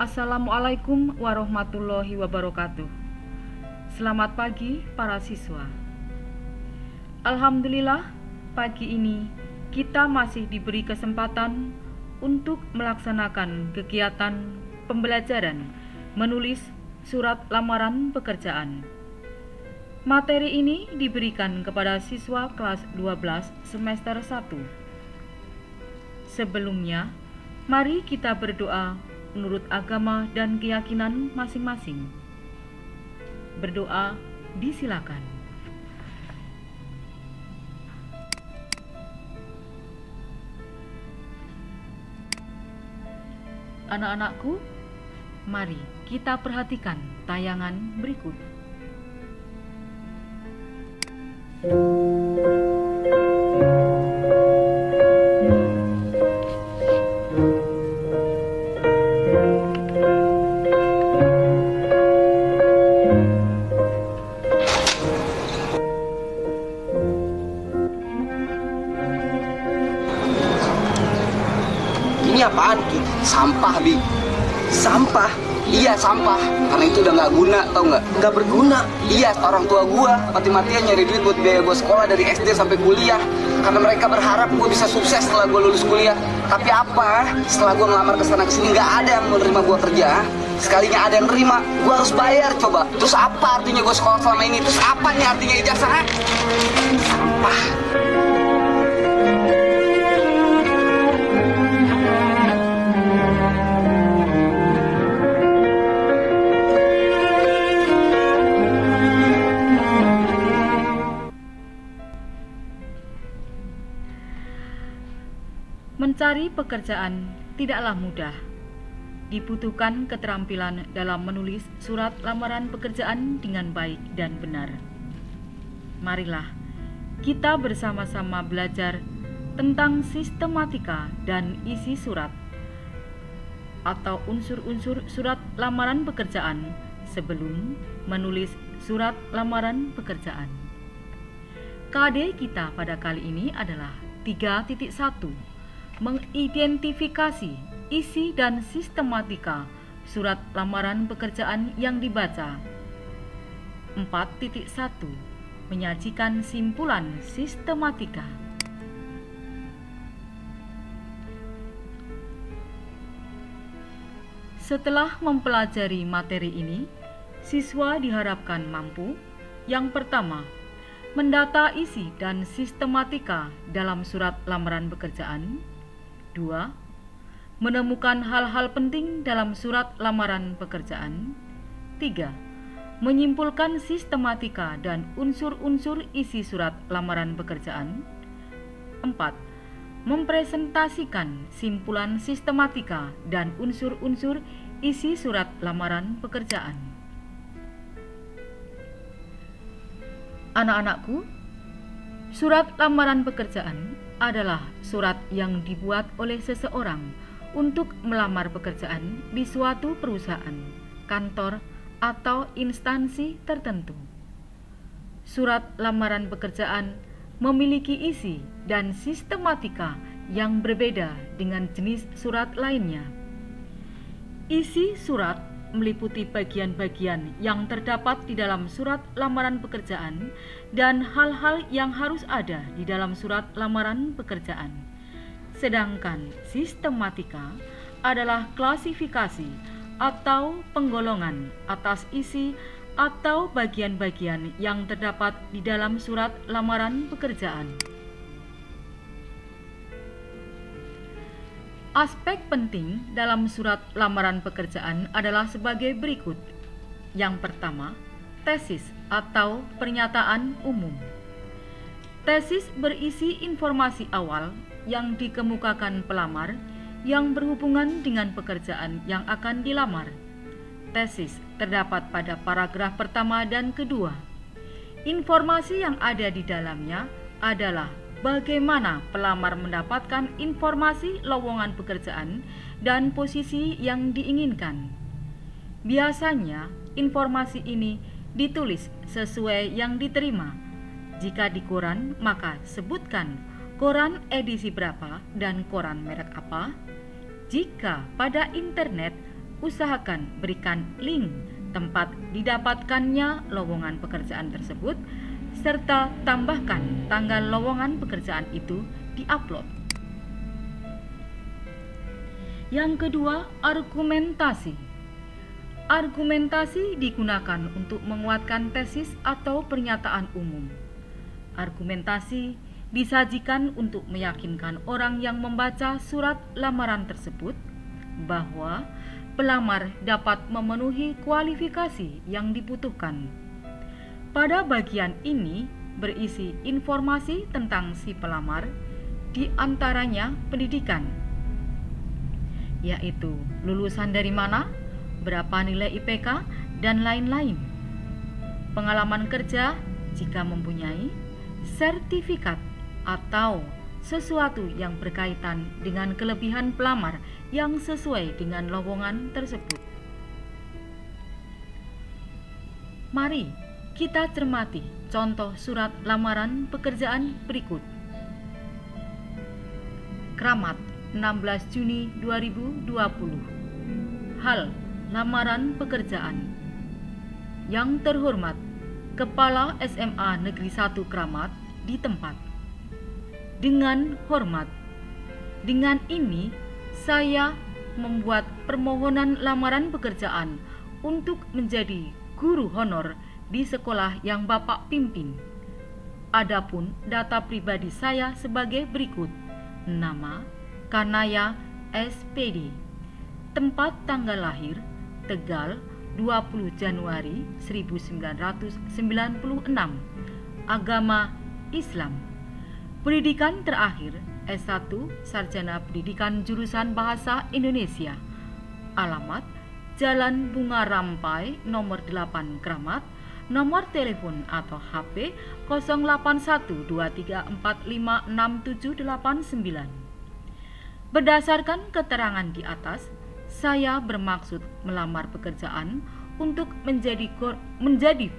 Assalamualaikum warahmatullahi wabarakatuh. Selamat pagi para siswa. Alhamdulillah, pagi ini kita masih diberi kesempatan untuk melaksanakan kegiatan pembelajaran menulis surat lamaran pekerjaan. Materi ini diberikan kepada siswa kelas 12 semester 1. Sebelumnya, mari kita berdoa menurut agama dan keyakinan masing-masing. Berdoa disilakan. Anak-anakku, mari kita perhatikan tayangan berikut. Ini apaan, Ki? Sampah, Bi. Sampah? Iya, sampah. Karena itu udah nggak guna, tau nggak? Nggak berguna? Iya, orang tua gua mati-matian nyari duit buat biaya gua sekolah dari SD sampai kuliah. Karena mereka berharap gua bisa sukses setelah gua lulus kuliah. Tapi apa? Setelah gua ngelamar kesana kesini nggak ada yang mau nerima gua kerja. Sekalinya ada yang nerima, gua harus bayar coba. Terus apa artinya gua sekolah selama ini? Terus apa nih artinya ijazah? Sampah. Mencari pekerjaan tidaklah mudah. Dibutuhkan keterampilan dalam menulis surat lamaran pekerjaan dengan baik dan benar. Marilah kita bersama-sama belajar tentang sistematika dan isi surat atau unsur-unsur surat lamaran pekerjaan sebelum menulis surat lamaran pekerjaan. KD kita pada kali ini adalah 3.1. Mengidentifikasi isi dan sistematika surat lamaran pekerjaan yang dibaca. 4.1. Menyajikan simpulan sistematika. Setelah mempelajari materi ini, siswa diharapkan mampu: yang pertama, mendata isi dan sistematika dalam surat lamaran pekerjaan. 2. Menemukan hal-hal penting dalam surat lamaran pekerjaan. 3. Menyimpulkan sistematika dan unsur-unsur isi surat lamaran pekerjaan. 4. Mempresentasikan simpulan sistematika dan unsur-unsur isi surat lamaran pekerjaan. Anak-anakku, surat lamaran pekerjaan adalah surat yang dibuat oleh seseorang untuk melamar pekerjaan di suatu perusahaan, kantor, atau instansi tertentu. Surat lamaran pekerjaan memiliki isi dan sistematika yang berbeda dengan jenis surat lainnya. Isi surat meliputi bagian-bagian yang terdapat di dalam surat lamaran pekerjaan dan hal-hal yang harus ada di dalam surat lamaran pekerjaan. Sedangkan sistematika adalah klasifikasi atau penggolongan atas isi atau bagian-bagian yang terdapat di dalam surat lamaran pekerjaan. Aspek penting dalam surat lamaran pekerjaan adalah sebagai berikut. Yang pertama, tesis atau pernyataan umum. Tesis berisi informasi awal yang dikemukakan pelamar yang berhubungan dengan pekerjaan yang akan dilamar. Tesis terdapat pada paragraf pertama dan kedua. Informasi yang ada di dalamnya adalah bagaimana pelamar mendapatkan informasi lowongan pekerjaan dan posisi yang diinginkan. Biasanya, informasi ini ditulis sesuai yang diterima. Jika di koran, maka sebutkan koran edisi berapa dan koran merek apa. Jika pada internet, usahakan berikan link tempat didapatkannya lowongan pekerjaan tersebut, serta tambahkan tanggal lowongan pekerjaan itu diupload. Yang kedua, argumentasi. Argumentasi digunakan untuk menguatkan tesis atau pernyataan umum. Argumentasi disajikan untuk meyakinkan orang yang membaca surat lamaran tersebut bahwa pelamar dapat memenuhi kualifikasi yang dibutuhkan. Pada bagian ini berisi informasi tentang si pelamar, di antaranya pendidikan, yaitu lulusan dari mana, berapa nilai IPK, dan lain-lain. Pengalaman kerja jika mempunyai, sertifikat atau sesuatu yang berkaitan dengan kelebihan pelamar yang sesuai dengan lowongan tersebut. Mari kita cermati contoh surat lamaran pekerjaan berikut. Kramat, 16 Juni 2020. Hal lamaran pekerjaan. Yang terhormat, Kepala SMA Negeri 1 Kramat di tempat. Dengan hormat, dengan ini saya membuat permohonan lamaran pekerjaan untuk menjadi guru honor di sekolah yang Bapak pimpin. Adapun data pribadi saya sebagai berikut: nama Kanaya SPD, tempat tanggal lahir Tegal 20 Januari 1996, agama Islam, pendidikan terakhir S1 Sarjana Pendidikan Jurusan Bahasa Indonesia, alamat Jalan Bunga Rampai nomor 8 Kramat, nomor telepon atau HP 081234567789. Berdasarkan keterangan di atas, saya bermaksud melamar pekerjaan untuk menjadi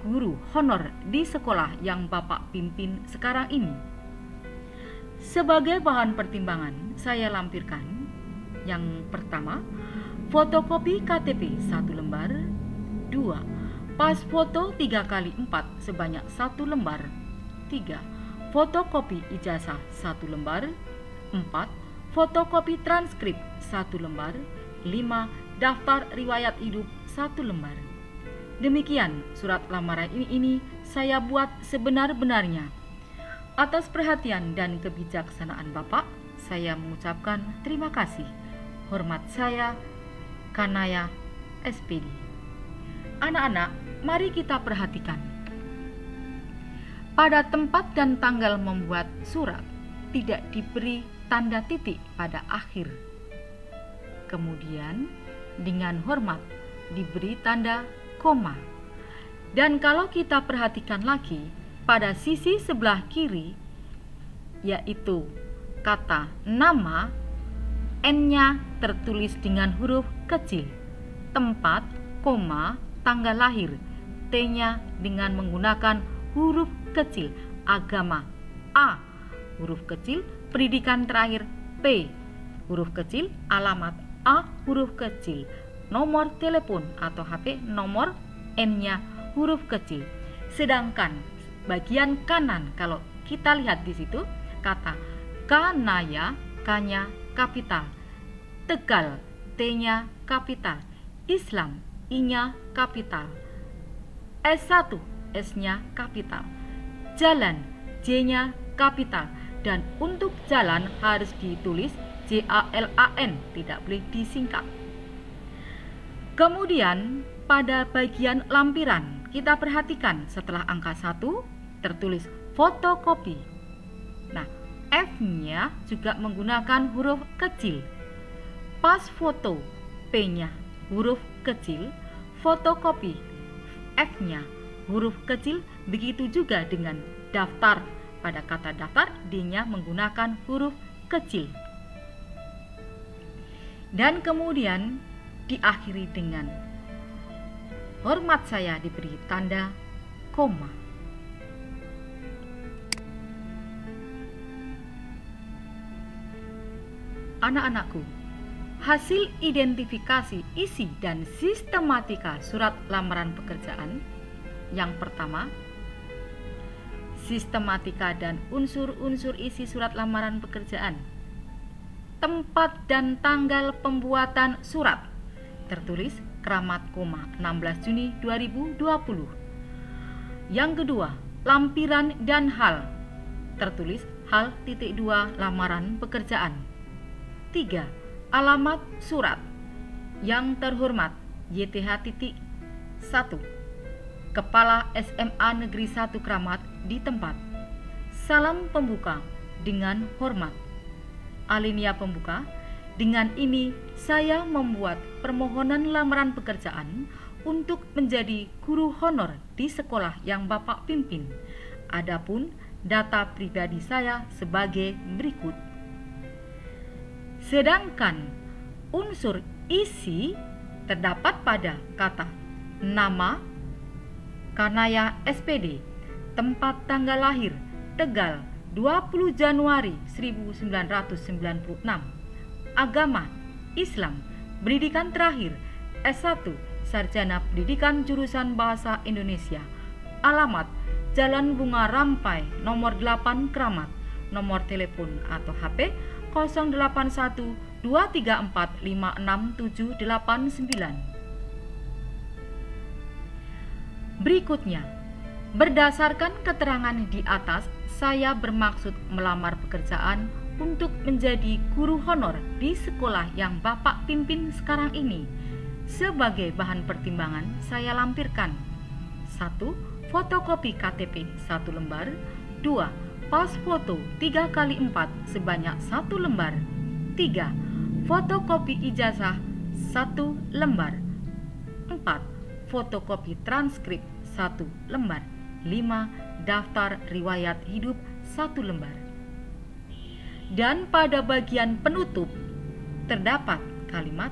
guru honor di sekolah yang Bapak pimpin sekarang ini. Sebagai bahan pertimbangan, saya lampirkan yang pertama, fotokopi KTP 1 lembar, 2. Pas foto 3x4 sebanyak 1 lembar, 3. Fotokopi ijazah 1 lembar, 4. Fotokopi transkrip 1 lembar, 5. Daftar riwayat hidup 1 lembar. Demikian surat lamaran ini saya buat sebenar-benarnya. Atas perhatian dan kebijaksanaan Bapak, saya mengucapkan terima kasih. Hormat saya, Kanaya SPD. Anak-anak, mari kita perhatikan. Pada tempat dan tanggal membuat surat, tidak diberi tanda titik pada akhir. Kemudian dengan hormat diberi tanda koma. Dan kalau kita perhatikan lagi, pada sisi sebelah kiri, yaitu kata nama, N-nya tertulis dengan huruf kecil, tempat, koma, tanggal lahir, T-nya dengan menggunakan huruf kecil, agama A, huruf kecil, pendidikan terakhir P, huruf kecil, alamat A, huruf kecil, nomor telepon atau HP, nomor N-nya huruf kecil. Sedangkan bagian kanan, kalau kita lihat di situ, kata Kanaya, K-nya kapital, Tegal, T-nya kapital, Islam, I-nya kapital, S1, S-nya kapital, jalan, J-nya kapital, dan untuk jalan harus ditulis JALAN, tidak boleh disingkat. Kemudian pada bagian lampiran kita perhatikan setelah angka 1 tertulis fotokopi. Nah, F-nya juga menggunakan huruf kecil. Pas foto, P-nya huruf kecil, fotokopi, F-nya huruf kecil, begitu juga dengan daftar pada kata daftar D-nya menggunakan huruf kecil. Dan kemudian diakhiri dengan hormat saya diberi tanda koma. Anak-anakku, hasil identifikasi isi dan sistematika surat lamaran pekerjaan. Yang pertama, sistematika dan unsur-unsur isi surat lamaran pekerjaan. Tempat dan tanggal pembuatan surat. Tertulis Kramat Koma 16 Juni 2020. Yang kedua, lampiran dan hal. Tertulis hal titik 2 lamaran pekerjaan. 3. Alamat surat. Yang terhormat YTH.1, Kepala SMA Negeri 1 Kramat di tempat. Salam pembuka dengan hormat. Alinea pembuka. Dengan ini saya membuat permohonan lamaran pekerjaan untuk menjadi guru honor di sekolah yang Bapak pimpin. Adapun data pribadi saya sebagai berikut. Sedangkan unsur isi terdapat pada kata nama, Kanaya SPD, tempat tanggal lahir Tegal 20 Januari 1996, agama Islam, pendidikan terakhir S1 Sarjana Pendidikan Jurusan Bahasa Indonesia, alamat Jalan Bunga Rampai nomor 8 Kramat, nomor telepon atau HP 081 234 56789. Berikutnya, berdasarkan keterangan di atas, saya bermaksud melamar pekerjaan untuk menjadi guru honor di sekolah yang Bapak pimpin sekarang ini. Sebagai bahan pertimbangan, saya lampirkan 1. Fotokopi KTP 1 lembar. 2. Pas foto 3x4 sebanyak 1 lembar. 3. Fotokopi ijazah 1 lembar. 4. Fotokopi transkrip 1 lembar. 5. Daftar riwayat hidup 1 lembar. Dan pada bagian penutup terdapat kalimat,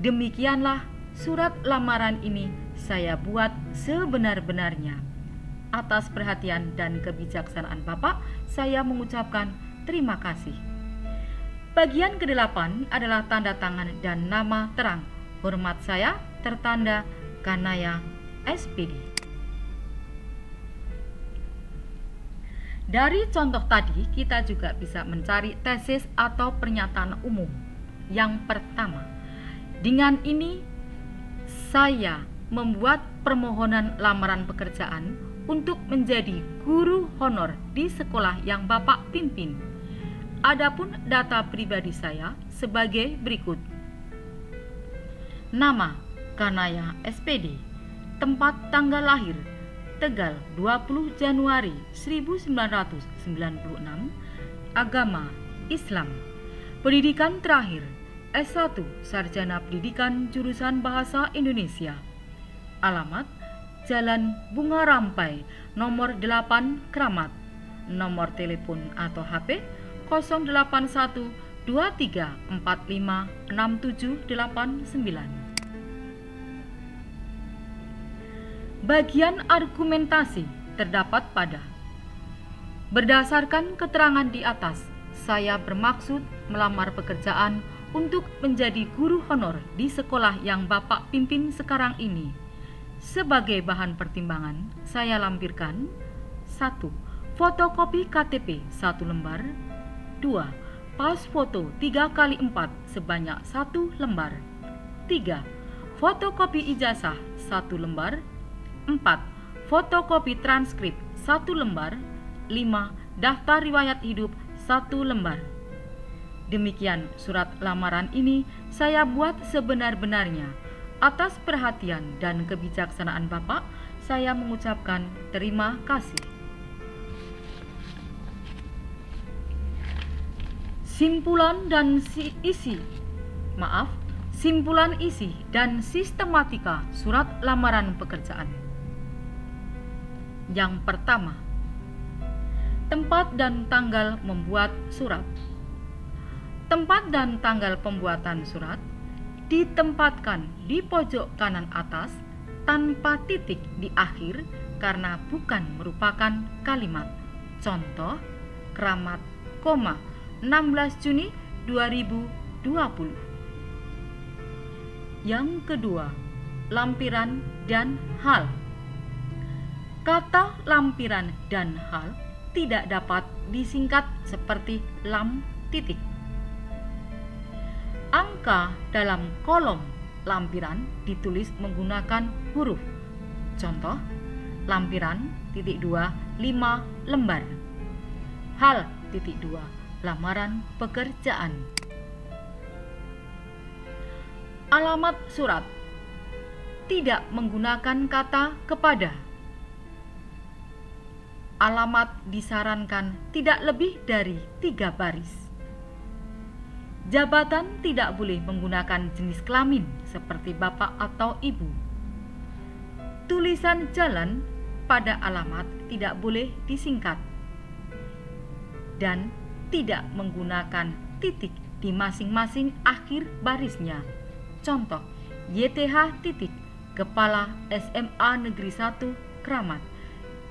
demikianlah surat lamaran ini saya buat sebenar-benarnya. Atas perhatian dan kebijaksanaan Bapak, saya mengucapkan terima kasih. Bagian ke-8 adalah tanda tangan dan nama terang. Hormat saya tertanda Kanaya SPD. Dari contoh tadi, kita juga bisa mencari tesis atau pernyataan umum. Yang pertama, dengan ini saya membuat permohonan lamaran pekerjaan untuk menjadi guru honor di sekolah yang Bapak pimpin. Adapun data pribadi saya sebagai berikut. Nama Kanaya SPD, tempat tanggal lahir Tegal 20 Januari 1996, agama Islam, pendidikan terakhir S1 Sarjana Pendidikan Jurusan Bahasa Indonesia, alamat Jalan Bunga Rampai nomor 8 Kramat, nomor telepon atau HP 081 2345 6789. Bagian argumentasi terdapat pada: berdasarkan keterangan di atas, saya bermaksud melamar pekerjaan untuk menjadi guru honor di sekolah yang Bapak pimpin sekarang ini. Sebagai bahan pertimbangan, saya lampirkan 1. Fotokopi KTP 1 lembar. 2. Pas foto 3x4 sebanyak 1 lembar. 3. Fotokopi ijazah 1 lembar. 4. Fotokopi transkrip 1 lembar. 5. Daftar riwayat hidup 1 lembar. Demikian surat lamaran ini saya buat sebenar-benarnya. Atas perhatian dan kebijaksanaan Bapak, saya mengucapkan terima kasih. Simpulan isi dan sistematika surat lamaran pekerjaan. Yang pertama, Tempat dan tanggal membuat surat. Tempat dan tanggal pembuatan surat ditempatkan di pojok kanan atas tanpa titik di akhir karena bukan merupakan kalimat. Contoh, Kramat, 16 Juni 2020. Yang kedua, lampiran dan hal. Kata lampiran dan hal tidak dapat disingkat seperti lam titik. Angka dalam kolom lampiran ditulis menggunakan huruf. Contoh, lampiran titik 2 5 lembar. Hal titik 2 lamaran pekerjaan. Alamat surat tidak menggunakan kata kepada. Alamat disarankan tidak lebih dari 3 baris. Jabatan tidak boleh menggunakan jenis kelamin seperti bapak atau ibu. Tulisan jalan pada alamat tidak boleh disingkat dan tidak menggunakan titik di masing-masing akhir barisnya. Contoh, YTH titik, Kepala SMA Negeri 1 Kramat,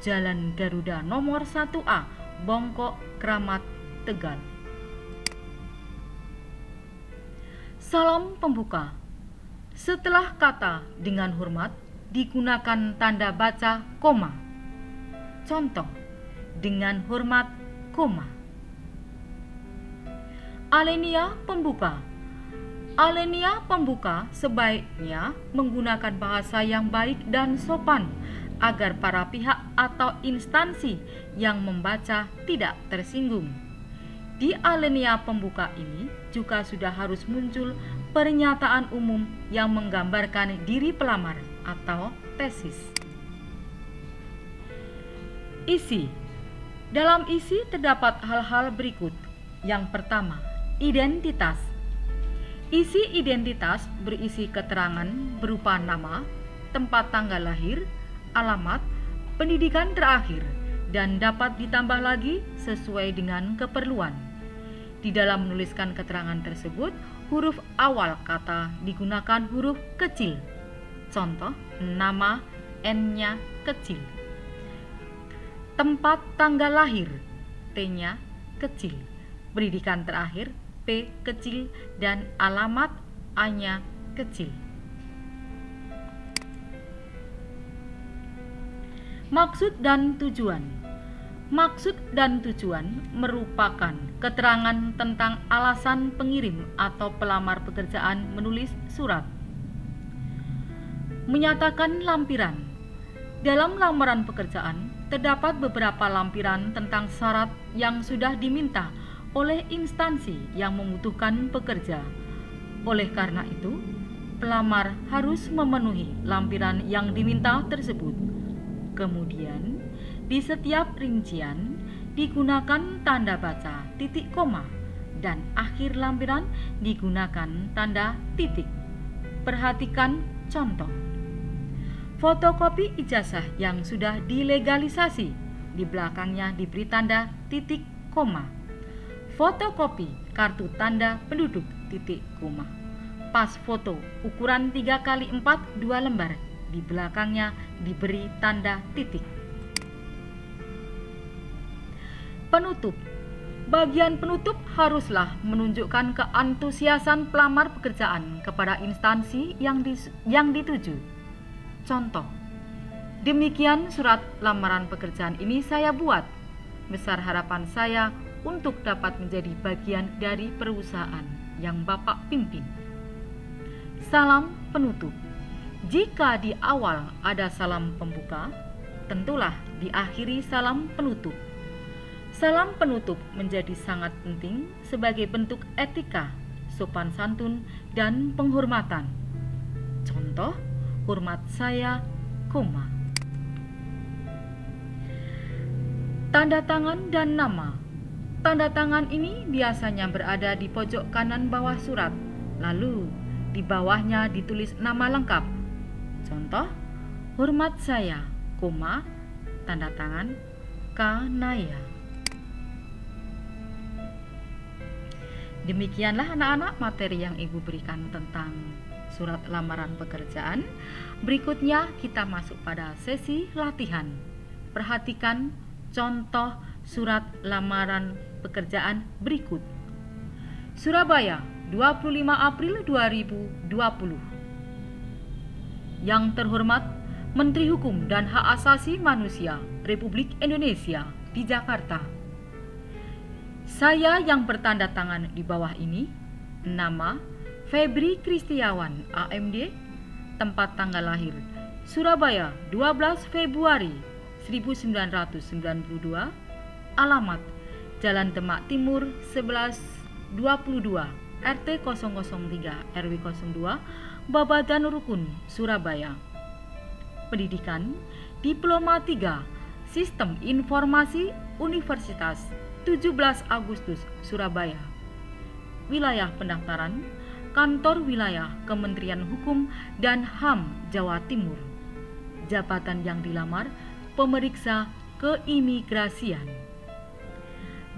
Jalan Garuda nomor 1A, Bongkok, Kramat, Tegal. Salam pembuka. Setelah kata dengan hormat digunakan tanda baca koma. Contoh, dengan hormat, koma. Alenia pembuka. Alenia pembuka sebaiknya menggunakan bahasa yang baik dan sopan agar para pihak atau instansi yang membaca tidak tersinggung. Di alinea pembuka ini juga sudah harus muncul pernyataan umum yang menggambarkan diri pelamar atau tesis. Isi. Dalam isi terdapat hal-hal berikut. Yang pertama, identitas. Isi identitas berisi keterangan berupa nama, tempat tanggal lahir, alamat, pendidikan terakhir, dan dapat ditambah lagi sesuai dengan keperluan. Di dalam menuliskan keterangan tersebut, huruf awal kata digunakan huruf kecil. Contoh, nama, N-nya kecil. Tempat tanggal lahir, T-nya kecil. Pendidikan terakhir, P kecil, dan alamat, A-nya kecil. Maksud dan tujuan. Maksud dan tujuan merupakan keterangan tentang alasan pengirim atau pelamar pekerjaan menulis surat. Menyatakan lampiran. Dalam lamaran pekerjaan, terdapat beberapa lampiran tentang syarat yang sudah diminta oleh instansi yang membutuhkan pekerja. Oleh karena itu, pelamar harus memenuhi lampiran yang diminta tersebut. Kemudian, di setiap rincian digunakan tanda baca titik koma dan akhir lampiran digunakan tanda titik. Perhatikan contoh. Fotokopi ijazah yang sudah dilegalisasi, di belakangnya diberi tanda titik koma. Fotokopi kartu tanda penduduk titik koma. Pas foto ukuran 3x4 2 lembar, di belakangnya diberi tanda titik. Penutup. Bagian penutup haruslah menunjukkan keantusiasan pelamar pekerjaan kepada instansi yang dituju. Contoh, demikian surat lamaran pekerjaan ini saya buat. Besar harapan saya untuk dapat menjadi bagian dari perusahaan yang Bapak pimpin. Salam penutup. Jika di awal ada salam pembuka, tentulah diakhiri salam penutup. Salam penutup menjadi sangat penting sebagai bentuk etika, sopan santun, dan penghormatan. Contoh, hormat saya, koma. Tanda tangan dan nama. Tanda tangan ini biasanya berada di pojok kanan bawah surat, lalu di bawahnya ditulis nama lengkap. Contoh, hormat saya, koma, tanda tangan, Kanaya. Demikianlah anak-anak materi yang Ibu berikan tentang surat lamaran pekerjaan. Berikutnya kita masuk pada sesi latihan. Perhatikan contoh surat lamaran pekerjaan berikut. Surabaya, 25 April 2020. Yang terhormat Menteri Hukum dan Hak Asasi Manusia Republik Indonesia di Jakarta. Saya yang bertanda tangan di bawah ini, nama Febri Kristiawan, AMD, tempat tanggal lahir Surabaya 12 Februari 1992, alamat Jalan Demak Timur 1122, RT 003, RW 02, Babadan Rukun, Surabaya. Pendidikan Diploma 3 Sistem Informasi Universitas 17 Agustus, Surabaya. Wilayah pendaftaran Kantor Wilayah Kementerian Hukum dan HAM Jawa Timur. Jabatan yang dilamar pemeriksa keimigrasian.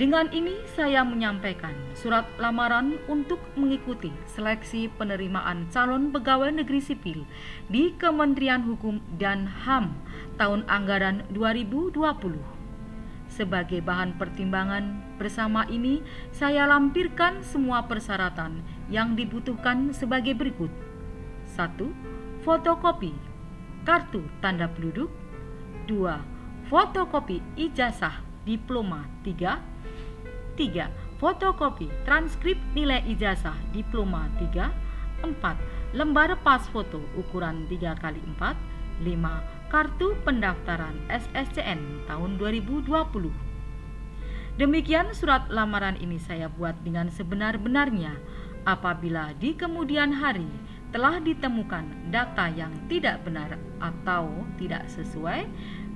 Dengan ini saya menyampaikan surat lamaran untuk mengikuti seleksi penerimaan calon pegawai negeri sipil di Kementerian Hukum dan HAM tahun anggaran 2020. Sebagai bahan pertimbangan bersama ini, saya lampirkan semua persyaratan yang dibutuhkan sebagai berikut. 1. Fotokopi kartu tanda penduduk. 2. Fotokopi ijazah diploma 3. 3. Fotokopi transkrip nilai ijazah diploma 3. 4. Lembar pas foto ukuran 3x4. 5. Kartu pendaftaran SSCN tahun 2020. Demikian surat lamaran ini saya buat dengan sebenar-benarnya. Apabila di kemudian hari telah ditemukan data yang tidak benar atau tidak sesuai,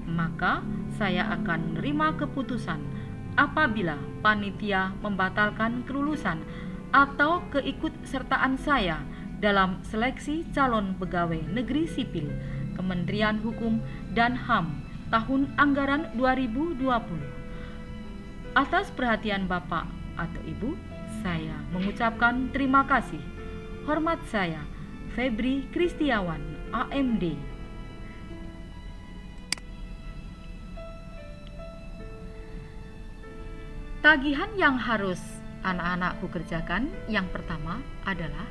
maka saya akan menerima keputusan apabila panitia membatalkan kelulusan atau keikutsertaan saya dalam seleksi calon pegawai negeri sipil Kementerian Hukum dan HAM tahun anggaran 2020. Atas perhatian Bapak atau Ibu, saya mengucapkan terima kasih. Hormat saya, Febri Kristiawan, AMD. Tagihan yang harus anak-anakku kerjakan yang pertama adalah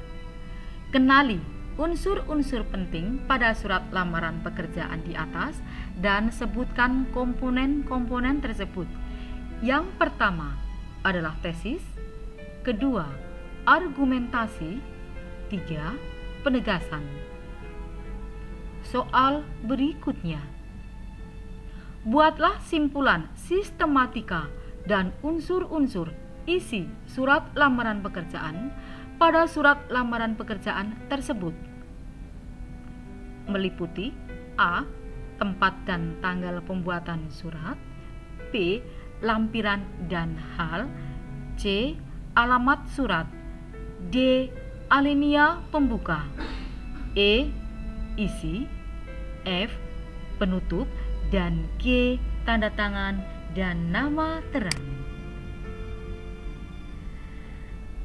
kenali unsur-unsur penting pada surat lamaran pekerjaan di atas dan sebutkan komponen-komponen tersebut. Yang pertama adalah tesis, kedua argumentasi, 3 penegasan. Soal berikutnya. Buatlah simpulan sistematika dan unsur-unsur isi surat lamaran pekerjaan pada surat lamaran pekerjaan tersebut. Meliputi A. Tempat dan tanggal pembuatan surat, B. Lampiran dan hal, C. Alamat surat, D. Alinea pembuka, E. Isi, F. Penutup, dan G. Tanda tangan dan nama terang.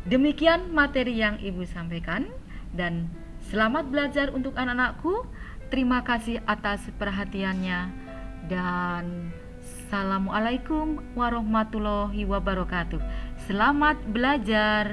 Demikian materi yang Ibu sampaikan dan selamat belajar untuk anak-anakku. Terima kasih atas perhatiannya dan Assalamualaikum warahmatullahi wabarakatuh. Selamat belajar.